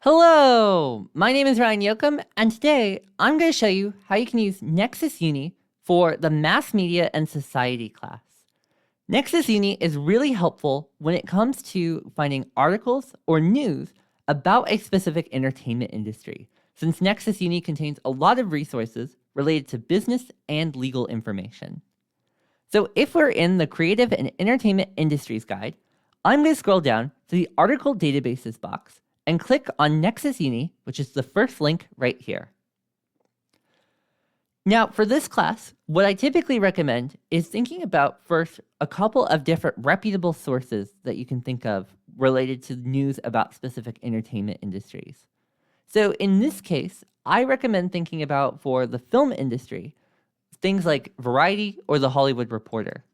Hello, my name is Ryan Yoakum, and today I'm going to show you how you can use Nexus Uni for the Mass Media and Society class. Nexus Uni is really helpful when it comes to finding articles or news about a specific entertainment industry, since Nexus Uni contains a lot of resources related to business and legal information. So if we're in the Creative and Entertainment Industries guide, I'm going to scroll down to the Article Databases box and click on Nexus Uni, which is the first link right here. Now, for this class, what I typically recommend is thinking about first a couple of different reputable sources that you can think of related to news about specific entertainment industries. So in this case, I recommend thinking about, for the film industry, things like Variety or The Hollywood Reporter.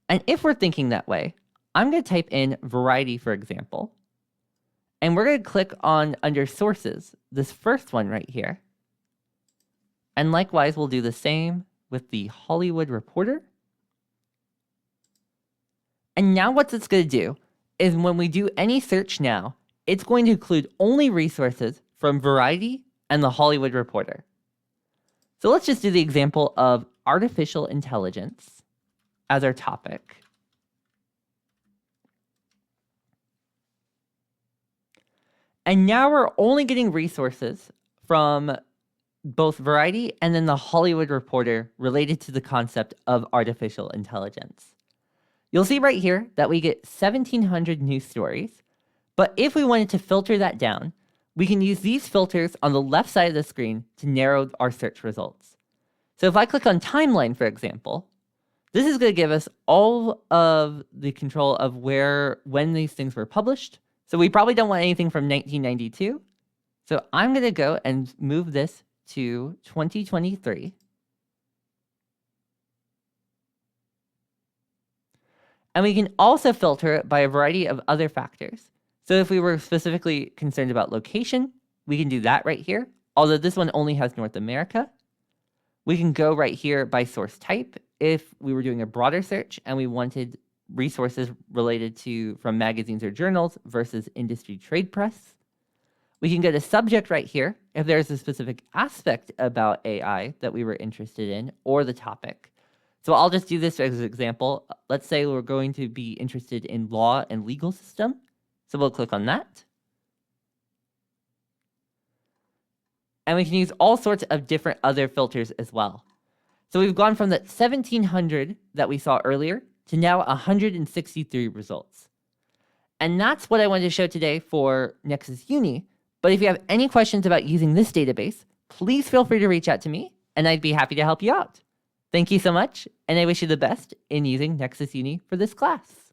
And if we're thinking that way, I'm going to type in Variety, for example. And we're going to click on, under sources, this first one right here. And likewise, we'll do the same with the Hollywood Reporter. And now what it's going to do is when we do any search now, it's going to include only resources from Variety and the Hollywood Reporter. So let's just do the example of artificial intelligence as our topic. And now we're only getting resources from both Variety and then the Hollywood Reporter related to the concept of artificial intelligence. You'll see right here that we get 1,700 news stories, but if we wanted to filter that down, we can use these filters on the left side of the screen to narrow our search results. So if I click on timeline, for example, this is going to give us all of the control of when these things were published. So we probably don't want anything from 1992. So I'm going to go and move this to 2023. And we can also filter it by a variety of other factors. So if we were specifically concerned about location, we can do that right here. Although this one only has North America. We can go right here by source type if we were doing a broader search and we wanted resources related to from magazines or journals versus industry trade press. We can go to subject right here if there's a specific aspect about AI that we were interested in or the topic. So I'll just do this as an example. Let's say we're going to be interested in law and legal system. So we'll click on that. And we can use all sorts of different other filters as well. So we've gone from that 1,700 that we saw earlier to now 163 results. And that's what I wanted to show today for Nexus Uni. But if you have any questions about using this database, please feel free to reach out to me, and I'd be happy to help you out. Thank you so much, and I wish you the best in using Nexus Uni for this class.